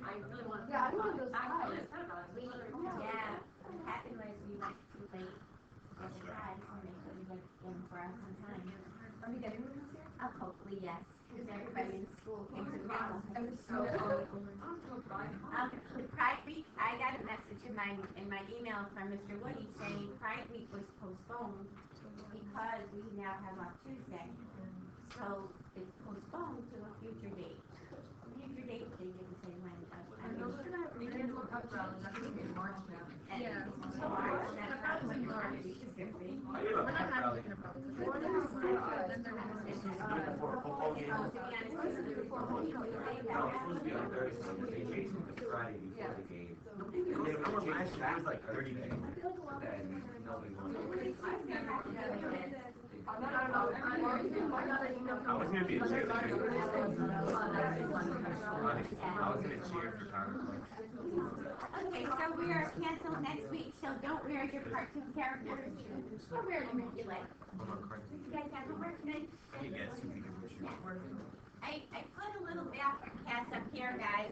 I really want to. Yeah, I don't know those I guys. Yeah, what happened was we went too late for the guys and they couldn't get in for us in time. Are we getting one this year? Hopefully, yes, because everybody in school came to the house. I was so The Pride Week, I got a message in my email from Mr. Woody saying Pride Week was postponed because we now have off Tuesday. So it's postponed to a future date. Future date, they didn't say when, but I mean, Yeah. March, that's when Pride Week is going to be. We're not having it about Like 30 days. Then nobody wants I was gonna be a cheerleader. I was gonna cheer for Congress. Okay, so we are canceled next week, so don't wear your cartoon characters. Or wear them if you like. You guys have homework today? Yes. I put a little bathroom cast up here, guys.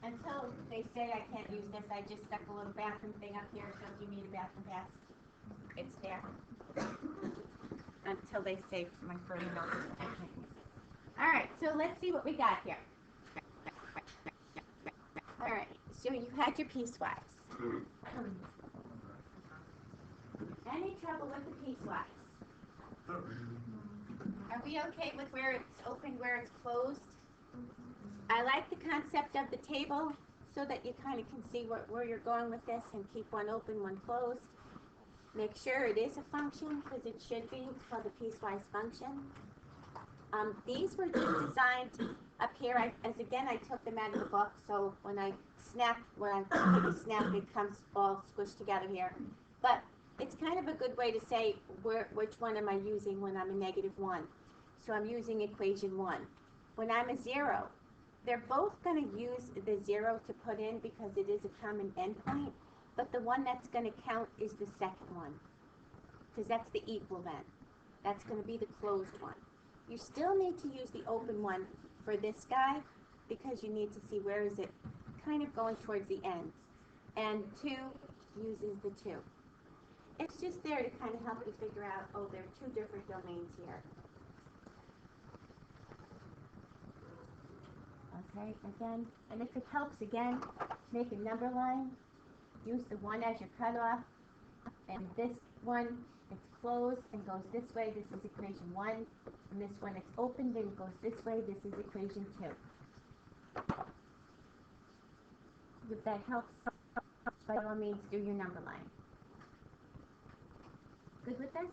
Until they say I can't use this, I just stuck a little bathroom thing up here, so if you need a bathroom pass, it's there. Until they say my further notice I can't use it. Alright, so let's see what we got here. Alright, so you had your piecewise. Any trouble with the piecewise? Are we okay with where it's open, where it's closed? I like the concept of the table so that you kind of can see where you're going with this and keep one open, one closed. Make sure it is a function because it should be. It's called a piecewise function. These were just designed up here. As again, I took them out of the book, so when I snap, it comes all squished together here. But it's kind of a good way to say which one am I using when I'm a -1. So I'm using equation 1. When I'm a 0, they're both going to use the 0 to put in because it is a common endpoint, but the one that's going to count is the second one, because that's the equal then. That's going to be the closed one. You still need to use the open one for this guy because you need to see where is it kind of going towards the end. And 2 uses the 2. It's just there to kind of help you figure out, oh, there are 2 different domains here. Okay, again, and if it helps, again, make a number line. Use the 1 as your cutoff. And this one, it's closed and goes this way. This is equation 1. And this one, it's opened and goes this way. This is equation 2. If that helps, by all means, do your number line. Good with this?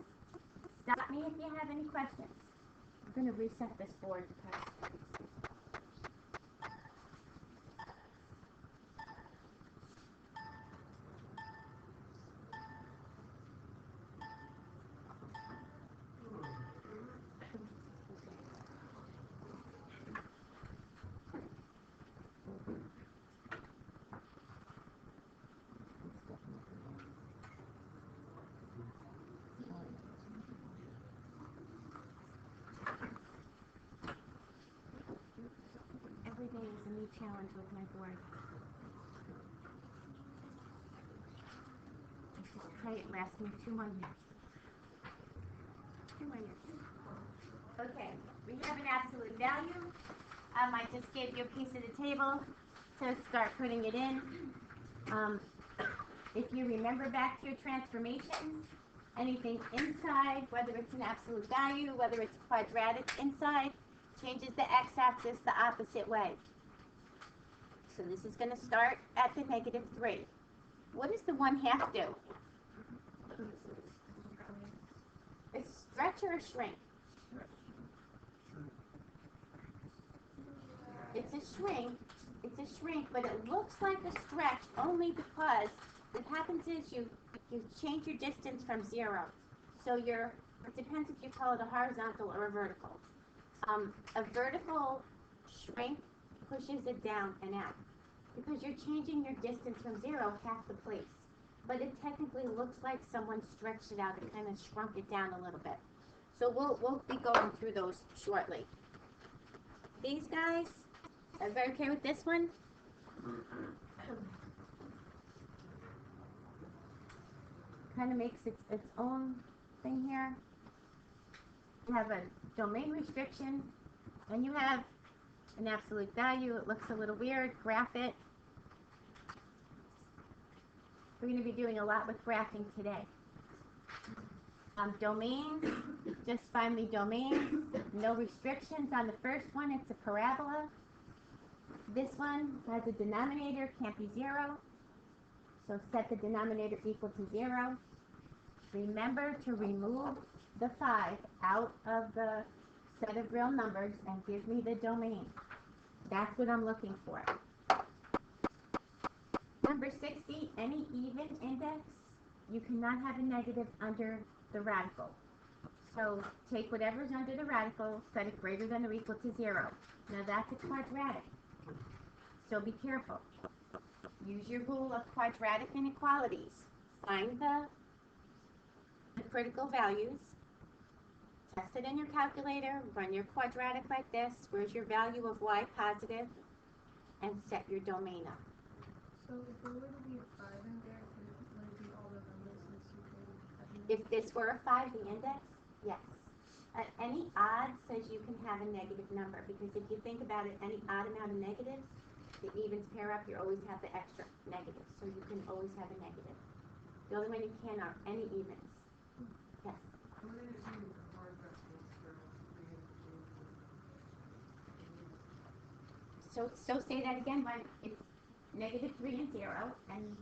Stop me if you have any questions. I'm going to reset this board because every day is a new challenge with my board. Let's just pray it lasts me 2 more years. 2 more years. Okay, we have an absolute value. I just gave you a piece of the table to start putting it in. If you remember back to your transformations, anything inside, whether it's an absolute value, whether it's quadratic inside, changes the x-axis the opposite way. So this is going to start at the -3. What does the 1/2 do? It's stretch or a shrink? It's a shrink. It's a shrink, but it looks like a stretch only because what happens is you change your distance from 0. So it depends if you call it a horizontal or a vertical. A vertical shrink pushes it down and out because you're changing your distance from 0 half the place. But it technically looks like someone stretched it out and kind of shrunk it down a little bit. So we'll be going through those shortly. These guys, everybody okay with this one? Kind of makes its own thing here. You have a domain restriction, and you have an absolute value. It looks a little weird. Graph it. We're going to be doing a lot with graphing today. Domains, just find the domain. No restrictions on the first one. It's a parabola. This one has a denominator, can't be 0. So set the denominator equal to 0. Remember to remove the 5 out of the set of real numbers and give me the domain. That's what I'm looking for. Number 60, any even index, you cannot have a negative under the radical. So take whatever's under the radical, set it greater than or equal to 0. Now that's a quadratic. So be careful. Use your rule of quadratic inequalities. Find the critical values. Test it in your calculator. Run your quadratic like this. Where's your value of y positive? And set your domain up. So if there were to be a 5 in there, would it be all the numbers since you could If this were a 5, the index, yes. Any odd says you can have a negative number, because if you think about it, any odd amount of negatives, the evens pair up, you always have the extra negative, so you can always have a negative. The only one you can are any evens. Yes? So say that again, when it's negative 3 and 0, and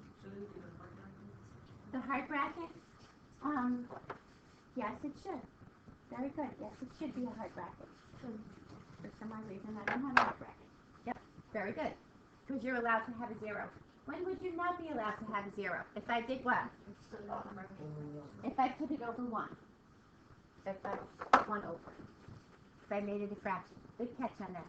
the hard bracket, yes, it should. Very good. Yes, it should be a hard bracket. For some odd reason, I don't have a hard bracket. Yep, very good. Because you're allowed to have a 0. When would you not be allowed to have a 0? If I did what? If I put it over 1. If I put 1 over. If I made it a fraction. Good catch on that.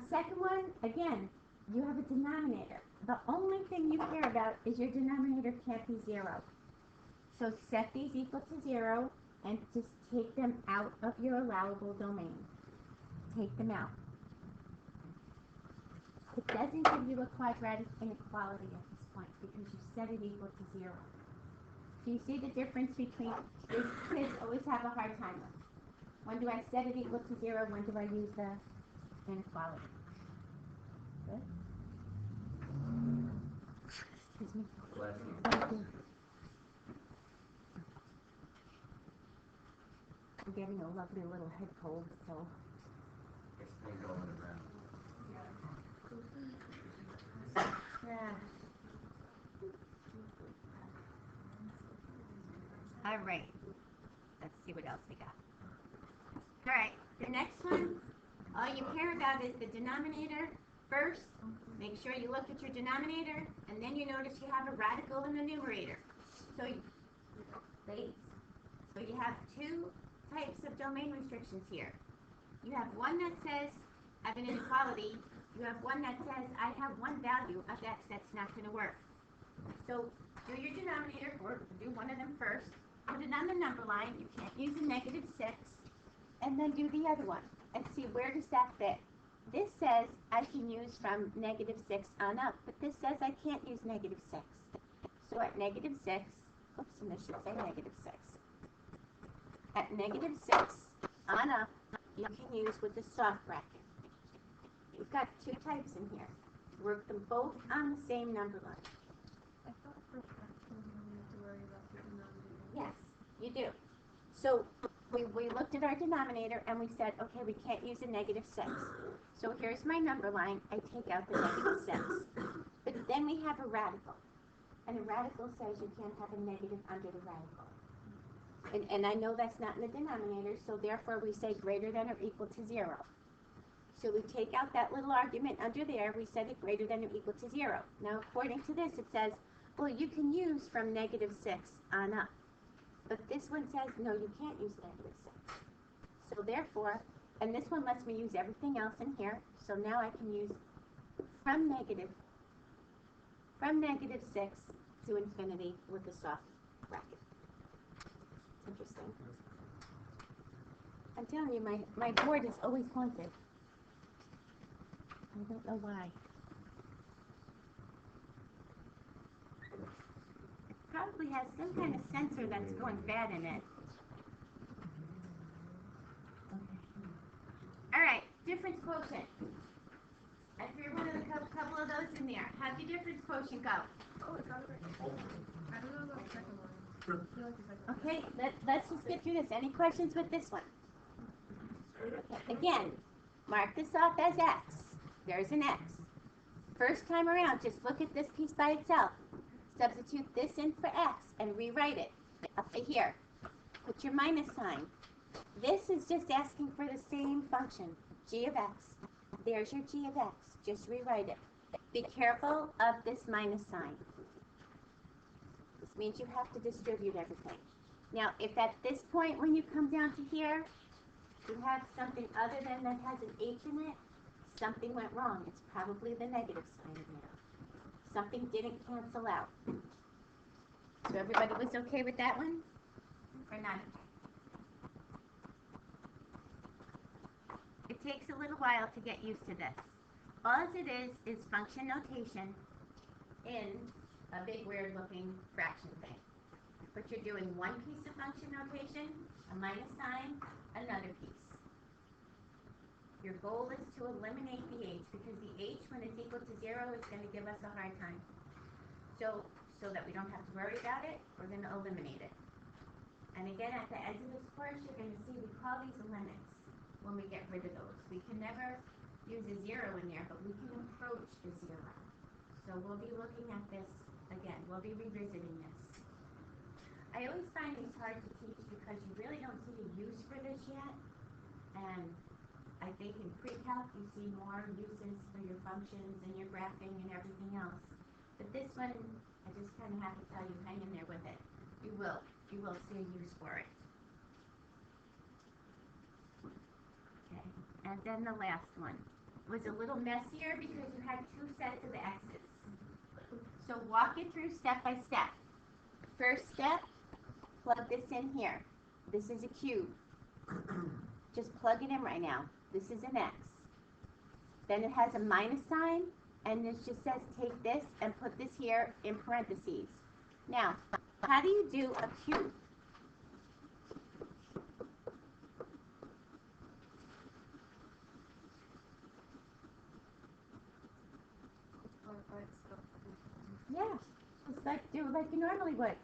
Second one, again, you have a denominator. The only thing you care about is your denominator can't be 0. So set these equal to 0 and just take them out of your allowable domain. Take them out. It doesn't give you a quadratic inequality at this point because you set it equal to 0. Do you see the difference between this? Kids always have a hard time with. When do I set it equal to 0? When do I use the inequality? Good. Excuse me. Thank you. I'm getting a lovely little head cold, so. It's been going around. Yeah. All right. Let's see what else we got. All right. The next one, all you care about is the denominator. First, make sure you look at your denominator, and then you notice you have a radical in the numerator. So you have two types of domain restrictions here. You have one that says, I have an inequality. You have one that says, I have one value of x that's not going to work. So do your denominator, or do one of them first. Put it on the number line. You can't use a negative 6. And then do the other one. And see, where does that fit? This says I can use from negative 6 on up. But this says I can't use negative 6. So at negative 6, oops, and this should say negative 6. At negative 6 on up, you can use with the soft bracket. We've got two types in here. Work them both on the same number line. I thought for fractions you don't need to worry about the denominator. Yes, you do. So we looked at our denominator and we said, okay, we can't use a negative 6. So here's my number line. I take out the negative 6. But then we have a radical. And a radical says you can't have a negative under the radical. And I know that's not in the denominator, so therefore we say greater than or equal to 0. So we take out that little argument under there, we set it greater than or equal to 0. Now according to this, it says, well, you can use from negative 6 on up. But this one says, no, you can't use negative 6. So therefore, and this one lets me use everything else in here, so now I can use from negative 6 to infinity with the soft bracket. Interesting. I'm telling you, my board is always haunted. I don't know why. It probably has some kind of sensor that's going bad in it. All right, difference quotient. I threw one of the couple of those in there. How'd the difference quotient go? Oh, it's not right. I don't know about the second one. I feel like the second one. Okay, let's just get through this. Any questions with this one? Okay, again, mark this off as X. There's an X. First time around, just look at this piece by itself. Substitute this in for X and rewrite it. Up to here. Put your minus sign. This is just asking for the same function, g of x. There's your g of x. Just rewrite it. Be careful of this minus sign. This means you have to distribute everything. Now, if at this point when you come down to here, you have something other than that has an h in it, something went wrong. It's probably the negative sign in there. Something didn't cancel out. So everybody was okay with that one? Or not? It takes a little while to get used to this. All it is function notation in a big weird looking fraction thing. But you're doing one piece of function notation, a minus sign, another piece. Your goal is to eliminate the h, because the h, when it's equal to 0, is going to give us a hard time. So that we don't have to worry about it, we're going to eliminate it. And again, at the end of this course, you're going to see we call these limits when we get rid of those. We can never use a 0 in there, but we can approach the 0. So we'll be looking at this again. We'll be revisiting this. I always find these hard to teach because you really don't see a use for this yet. And I think in pre-calc you see more uses for your functions and your graphing and everything else. But this one, I just kind of have to tell you, hang in there with it. You will see a use for it. Okay, and then the last one was a little messier because you had two sets of x's. So walk it through step by step. First step, plug this in here. This is a cube. Just plug it in right now. This is an x. Then it has a minus sign, and this just says take this and put this here in parentheses. Now, how do you do a cube? Yeah, just do like you normally would.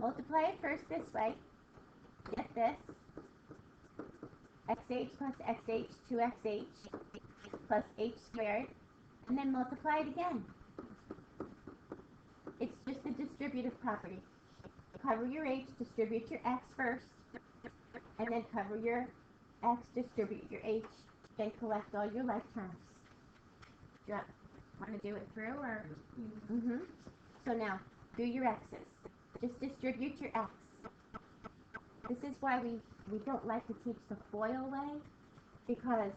Multiply it first this way. Get this. Xh plus xh, 2xh plus h squared. And then multiply it again. It's just a distributive property. Cover your h, distribute your x first. And then cover your x, distribute your h. Then collect all your like terms. Do you want to do it through or? So now, do your x's. Just distribute your x. This is why we don't like to teach the FOIL way, because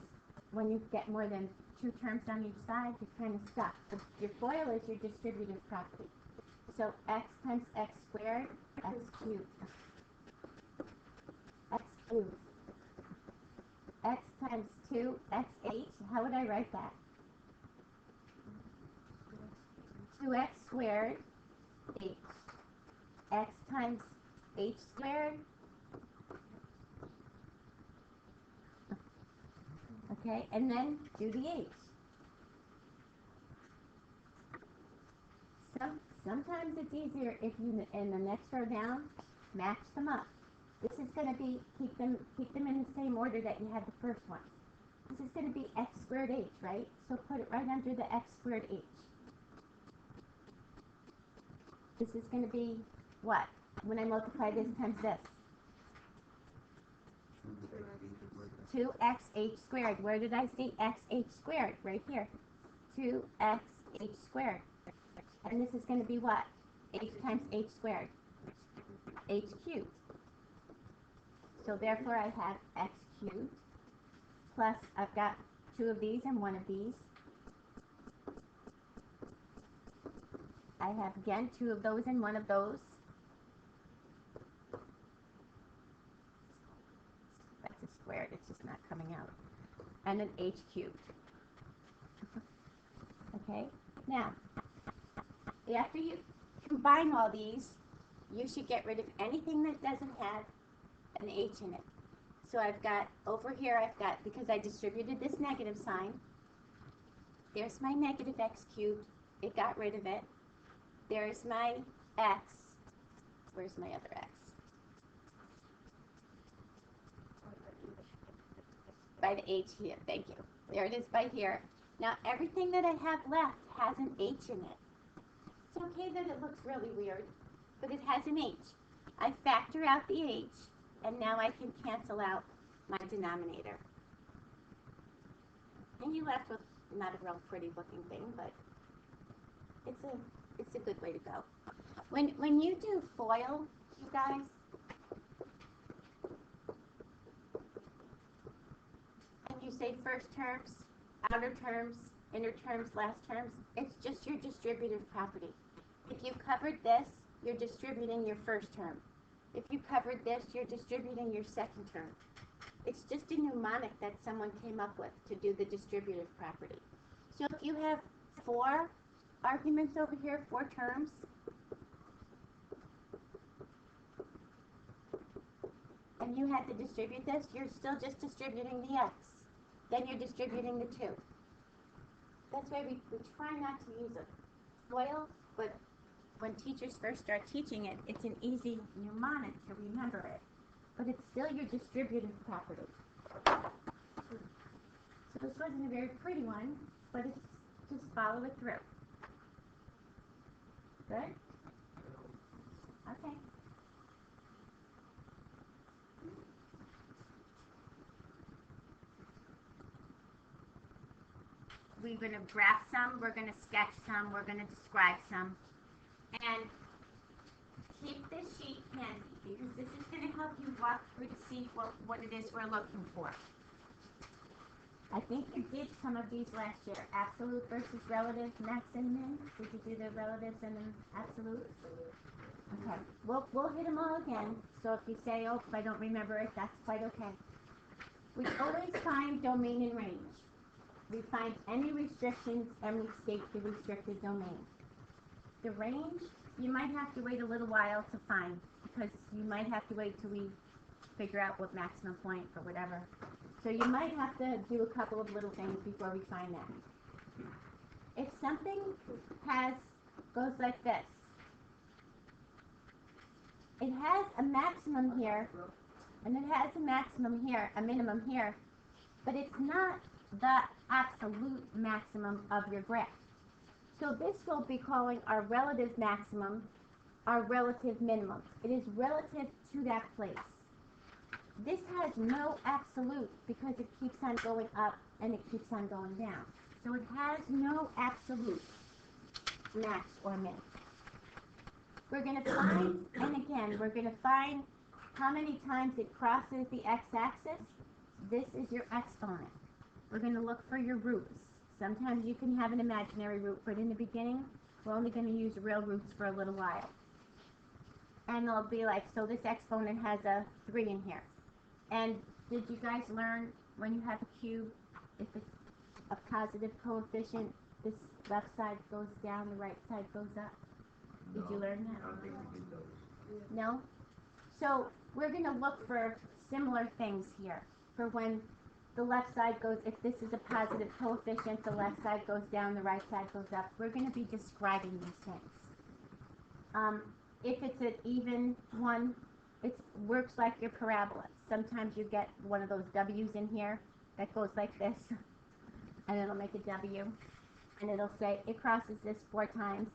when you get more than two terms on each side, you're kind of stuck. But your FOIL is your distributive property. So x times x squared, x cubed. X cubed. X times 2, xh. How would I write that? 2x squared, h. X times h squared. Okay, and then do the h. Sometimes it's easier if you, in the next row down, match them up. This is going to be, keep them in the same order that you had the first one. This is going to be x squared h, right? So put it right under the x squared h. This is going to be what? When I multiply this times this. 2xh squared. Where did I see xh squared? Right here. 2xh squared. And this is going to be what? H times h squared. H cubed. So therefore I have x cubed plus I've got two of these and one of these. I have again two of those and one of those. That's a squared, it's just not coming out. And an h cubed. Okay? Now, after you combine all these, you should get rid of anything that doesn't have an H in it. So I've got, over here I've got, because I distributed this negative sign, there's my negative x cubed, it got rid of it. There's my x, where's my other x? By the H here, thank you. There it is by here. Now everything that I have left has an H in it. It's okay that it looks really weird, but it has an H. I factor out the H, and now I can cancel out my denominator. And you're left with not a real pretty looking thing, but it's a good way to go. When you do FOIL, you guys, and you say first terms, outer terms, inner terms, last terms, it's just your distributive property. If you covered this, you're distributing your first term. If you covered this, you're distributing your second term. It's just a mnemonic that someone came up with to do the distributive property. So if you have 4 arguments over here, 4 terms, and you had to distribute this, you're still just distributing the x. Then you're distributing the 2. That's why we try not to use a FOIL, but when teachers first start teaching it, it's an easy mnemonic to remember it. But it's still your distributive property. So this wasn't a very pretty one, but it's just follow it through. Good? Okay. We're going to graph some, we're going to sketch some, we're going to describe some. And keep this sheet handy, because this is going to help you walk through to see what it is we're looking for. I think you did some of these last year. Absolute versus relative, max and min. Did you do the relatives and then absolute? Okay. We'll hit them all again. So if you say, oh, if I don't remember it, that's quite okay. We always find domain and range. We find any restrictions and we state the restricted domain. The range, you might have to wait a little while to find, because you might have to wait till we figure out what maximum point or whatever. So you might have to do a couple of little things before we find that. If something goes like this, it has a maximum here, and it has a maximum here, a minimum here, but it's not the absolute maximum of your graph. So this will be calling our relative maximum our relative minimum. It is relative to that place. This has no absolute because it keeps on going up and it keeps on going down. So it has no absolute max or min. We're going to find, and again, we're going to find how many times it crosses the x-axis. This is your exponent. We're going to look for your roots. Sometimes you can have an imaginary root, but in the beginning, we're only going to use real roots for a little while. And it'll be like, so this exponent has a 3 in here. And did you guys learn when you have a cube, if it's a positive coefficient, this left side goes down, the right side goes up? Did you learn that? I don't think we did those. No? So we're going to look for similar things here. For when the left side goes, if this is a positive coefficient, the left side goes down, the right side goes up. We're going to be describing these things. If it's an even one, it works like your parabola. Sometimes you get one of those W's in here that goes like this, and it'll make a W, and it'll say it crosses this 4 times,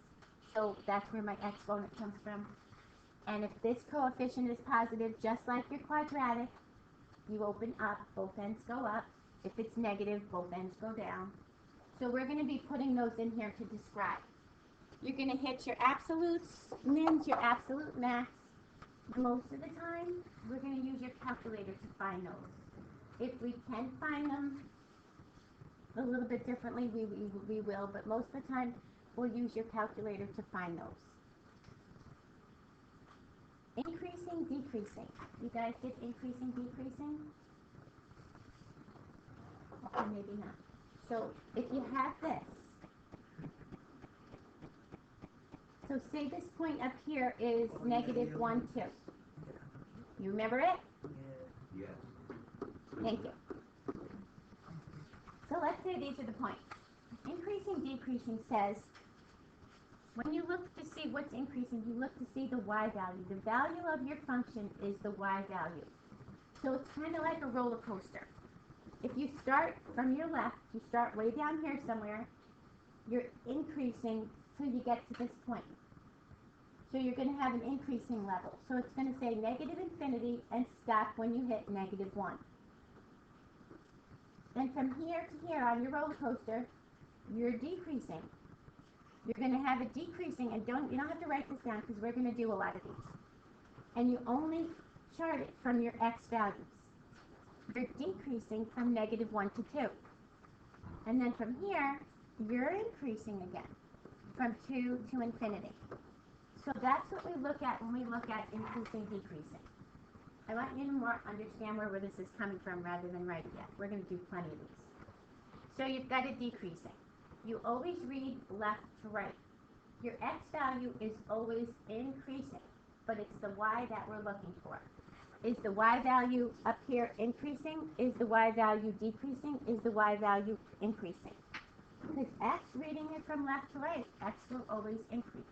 so that's where my exponent comes from. And if this coefficient is positive, just like your quadratic, you open up, both ends go up. If it's negative, both ends go down. So we're going to be putting those in here to describe. You're going to hit your absolutes, mins, your absolute max. Most of the time, we're going to use your calculator to find those. If we can find them a little bit differently, we will, but most of the time, we'll use your calculator to find those. Increasing, decreasing. You guys get increasing, decreasing? Okay, maybe not. So if you have this, So say this point up here is negative 1, 2. You remember it? Yes. Thank you. So let's say these are the points. Increasing, decreasing says, when you look to see what's increasing, you look to see the y value. The value of your function is the y value. So it's kind of like a roller coaster. If you start from your left, you start way down here somewhere, you're increasing till you get to this point. So you're going to have an increasing level. So it's going to say negative infinity and stop when you hit negative 1. Then from here to here on your roller coaster, you're decreasing. You're going to have it decreasing, and you don't have to write this down because we're going to do a lot of these. And you only chart it from your x values. You're decreasing from negative 1 to 2. And then from here, you're increasing again from 2 to infinity. So that's what we look at when we look at increasing, decreasing. I want you to more understand where this is coming from rather than write it yet. We're going to do plenty of these. So you've got a decreasing. You always read left to right. Your x value is always increasing, but it's the y that we're looking for. Is the y value up here increasing? Is the y value decreasing? Is the y value increasing? Because x, reading it from left to right, x will always increase.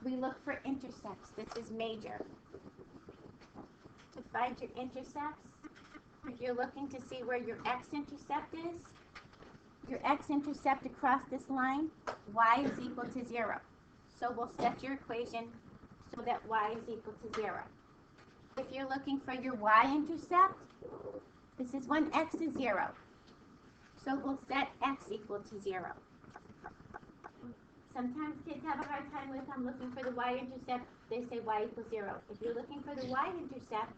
We look for intercepts. This is major. To find your intercepts, if you're looking to see where your x-intercept is, your x-intercept across this line, y is equal to 0. So we'll set your equation so that y is equal to 0. If you're looking for your y-intercept, this is when x is 0. So we'll set x equal to 0. Sometimes kids have a hard time with I'm looking for the y-intercept. They say y equals 0. If you're looking for the y-intercept,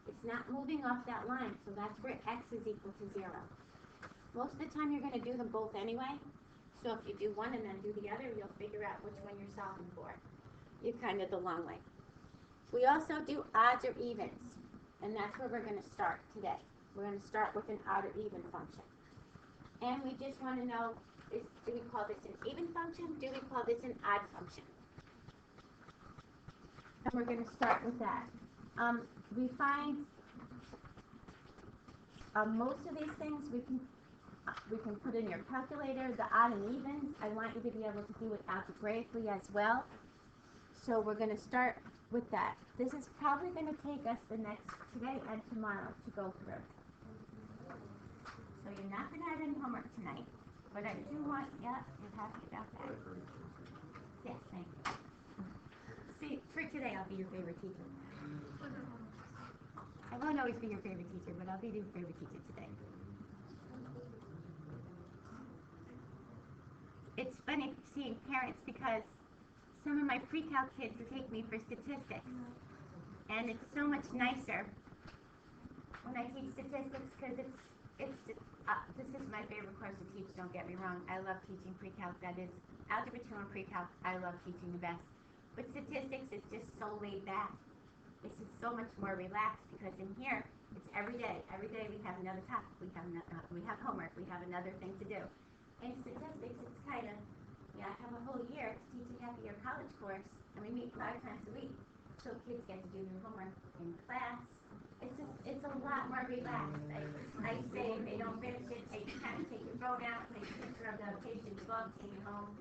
it's not moving off that line, so that's where x is equal to 0. Most of the time you're going to do them both anyway. So if you do one and then do the other, you'll figure out which one you're solving for. You're kind of the long way. We also do odds or evens, and that's where we're going to start today. We're going to start with an odd or even function. And we just want to know, do we call this an even function? Do we call this an odd function? And we're going to start with that. We find most of these things we can put in your calculator. The odd and evens, I want you to be able to do it algebraically as well. So we're going to start with that. This is probably going to take us today and tomorrow to go through. So you're not going to have any homework tonight, but I do want, yeah, you're happy about that. Yes, thank you. See, for today I'll be your favorite teacher. I won't always be your favorite teacher, but I'll be your favorite teacher today. It's funny seeing parents because some of my pre-calc kids take me for statistics, and it's so much nicer when I teach statistics because this is my favorite course to teach, don't get me wrong. I love teaching pre-calc. That is, algebra 2 and pre-calc, I love teaching the best. But statistics is just so laid back. It's just so much more relaxed because in here, it's every day. Every day we have another topic. We have homework. We have another thing to do. In statistics, it's kind of, I have a whole year to teach a half-year college course, and we meet 5 times a week. So kids get to do their homework in class. It's a lot more relaxed. I say if they don't finish it, take your phone out, take a picture of the page in the book, take it home,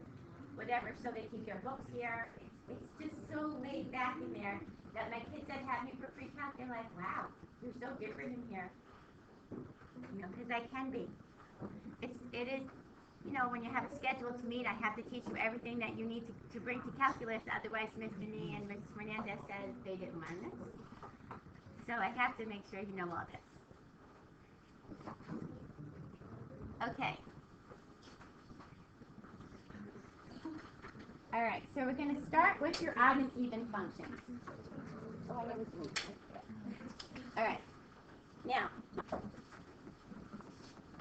whatever, so they keep their books here. It's just so laid back in there that my kids that have me for pre-calc, they're like, wow, you're so different in here. Because I can be. It is, when you have a schedule to meet, I have to teach you everything that you need to bring to calculus. Otherwise, Mr. Nee and Mrs. Fernandez says they didn't learn this. So I have to make sure you know all this. Okay. All right, so we're going to start with your odd and even functions. Oh, I never do. All right. Now, do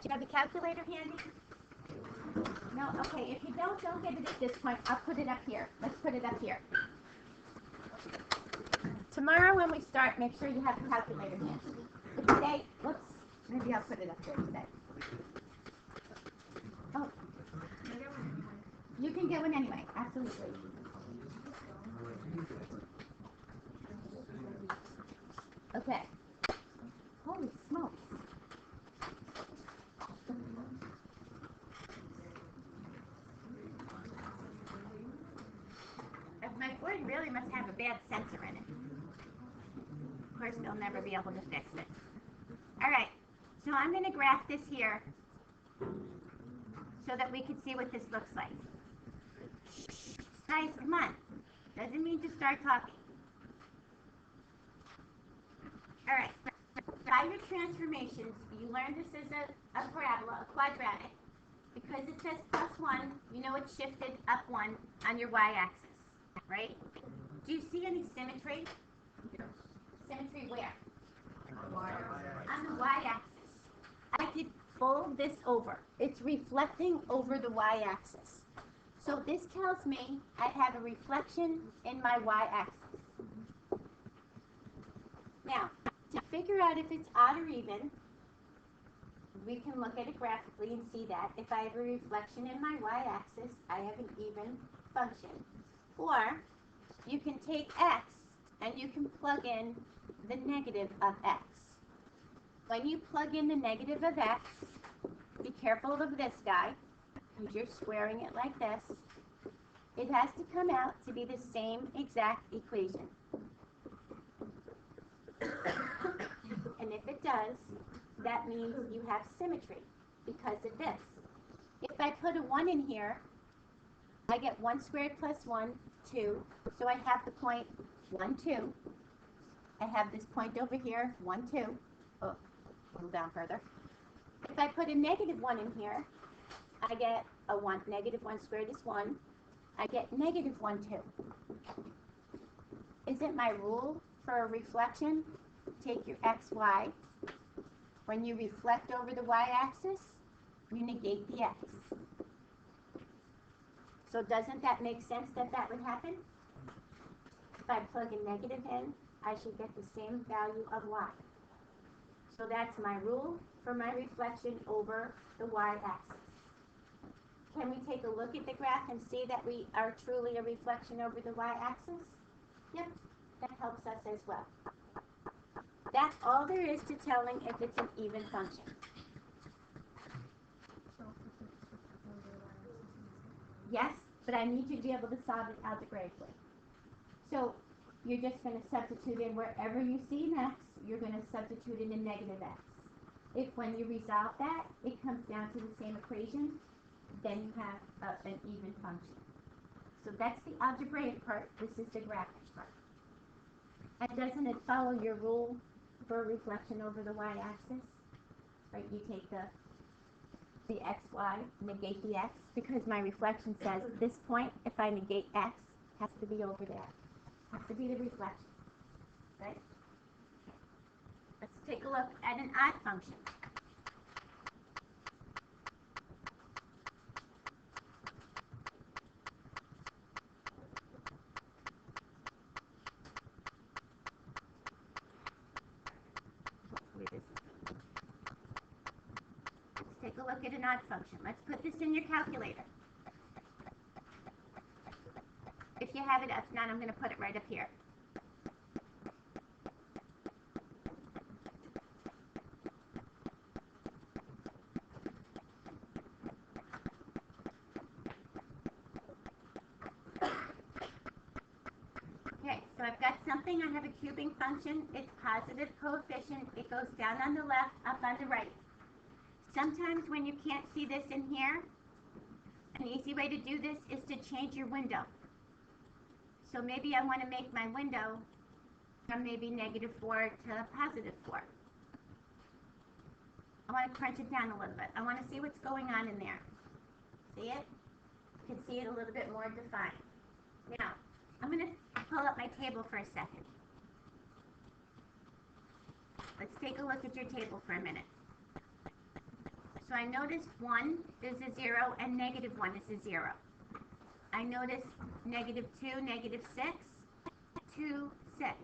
you have the calculator handy? No? Okay, if you don't get it at this point. I'll put it up here. Let's put it up here. Tomorrow when we start, make sure you have the calculator handy. But today, maybe I'll put it up here today. Oh. You can get one anyway, absolutely. Okay. Holy smokes. My board really must have a bad sensor in it. Of course, they'll never be able to fix it. All right, so I'm going to graph this here so that we can see what this looks like. Guys, come on. Doesn't mean to start talking. All right, by your transformations, you learned this is a parabola, a quadratic. Because it says +1, you know it's shifted up 1 on your y-axis, right? Do you see any symmetry? Yes. Symmetry where? On the y-axis. I could fold this over. It's reflecting over the y-axis. So this tells me I have a reflection in my y-axis. Now, to figure out if it's odd or even, we can look at it graphically and see that if I have a reflection in my y-axis, I have an even function. Or you can take x and you can plug in the negative of x. When you plug in the negative of x, be careful of this guy, because you're squaring it like this. It has to come out to be the same exact equation. And if it does, that means you have symmetry because of this. If I put a 1 in here, I get 1 squared plus 1, 2. So I have the point 1, 2. I have this point over here, 1, 2. Oh, a little down further. If I put a negative 1 in here, I get a 1. Negative 1 squared is 1. I get negative 1, 2. Isn't my rule for a reflection, take your x, y. When you reflect over the y-axis, you negate the x. So doesn't that make sense that that would happen? If I plug a negative in, I should get the same value of y. So that's my rule for my reflection over the y-axis. Can we take a look at the graph and see that we are truly a reflection over the y-axis? Yep, that helps us as well. That's all there is to telling if it's an even function. Yes, but I need you to be able to solve it algebraically. So you're just going to substitute in wherever you see an x, you're going to substitute in a negative x. If when you resolve that, it comes down to the same equation, then you have an even function. So that's the algebraic part. This is the graphic part. And doesn't it follow your rule for reflection over the y-axis? Right, you take the xy, negate the x, because my reflection says this point, if I negate x, has to be over there. Has to be the reflection. Right? Let's take a look at an odd function. Take a look at an odd function. Let's put this in your calculator. If you have it, if not, I'm going to put it right up here. Okay, so I've got something. I have a cubing function. It's positive coefficient. It goes down on the left, up on the right. Sometimes when you can't see this in here, an easy way to do this is to change your window. So maybe I want to make my window from maybe -4 to +4. I want to crunch it down a little bit. I want to see what's going on in there. See it? You can see it a little bit more defined. Now, I'm going to pull up my table for a second. Let's take a look at your table for a minute. So I notice 1 is a 0 and -1 is a 0. I notice -2, -6, 2, 6.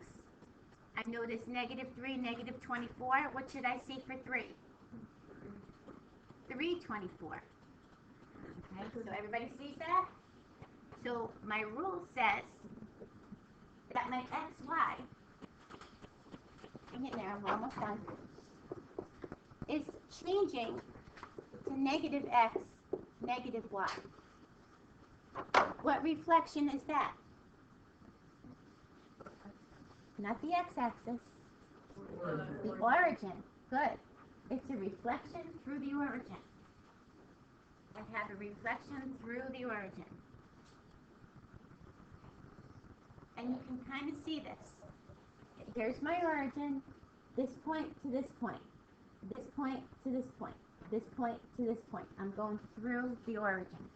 I notice -3, -24. What should I see for 3? 3, 24. Okay, so everybody sees that? So my rule says that my xy, bring it there, we're almost done, is changing to negative x, negative y. What reflection is that? Not the x-axis, the origin. Good. It's a reflection through the origin. I have a reflection through the origin. And you can kind of see this. Here's my origin, this point to this point, this point to this point, this point to this point. I'm going through the origin.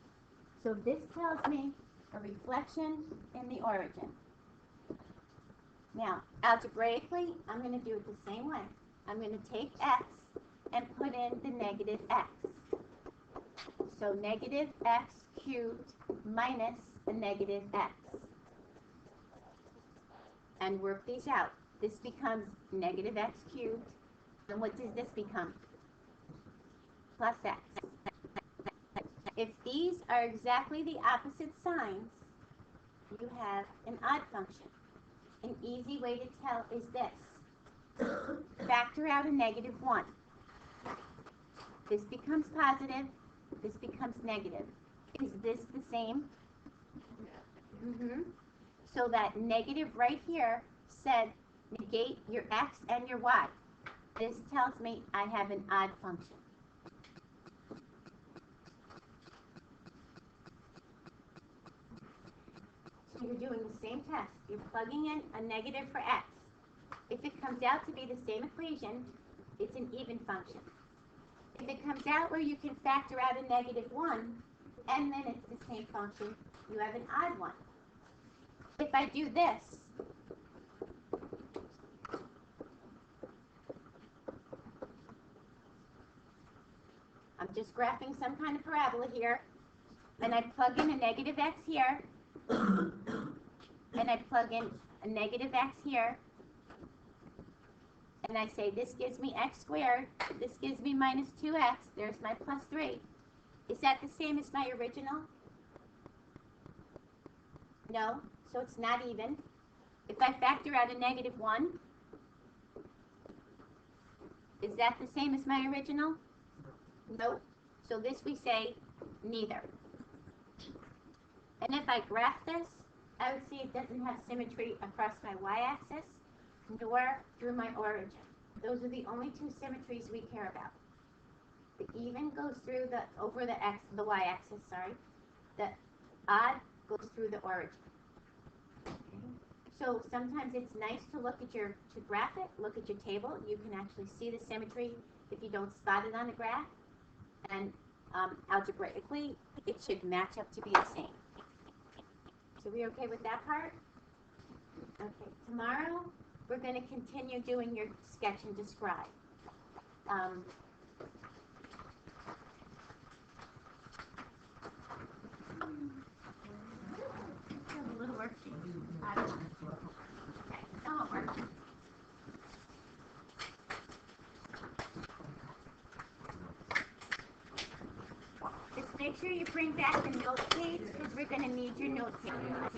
So this tells me a reflection in the origin. Now, algebraically, I'm going to do it the same way. I'm going to take x and put in the negative x. So negative x cubed minus the negative x. And work these out. This becomes negative x cubed. And what does this become? Plus x. If these are exactly the opposite signs, you have an odd function. An easy way to tell is this. Factor out a negative 1. This becomes positive. This becomes negative. Is this the same? So that negative right here said negate your x and your y. This tells me I have an odd function. So you're doing the same test. You're plugging in a negative for x. If it comes out to be the same equation, it's an even function. If it comes out where you can factor out a negative 1, and then it's the same function, you have an odd one. If I do this, I'm just graphing some kind of parabola here, and I plug in a negative x here, and I plug in a negative x here, and I say this gives me x squared, this gives me minus 2x, there's my plus 3. Is that the same as my original? No, so it's not even. If I factor out a negative 1, is that the same as my original? Nope. So this we say neither. And if I graph this, I would see it doesn't have symmetry across my y-axis, nor through my origin. Those are the only two symmetries we care about. The even goes through over the y-axis, sorry. The odd goes through the origin. So sometimes it's nice to graph it, look at your table. You can actually see the symmetry if you don't spot it on the graph. And algebraically, it should match up to be the same. So we okay with that part? Okay, tomorrow we're going to continue doing your sketch and describe. A little worksheet. Okay, no work. Just make sure you bring back the note page because we're going to need your note page.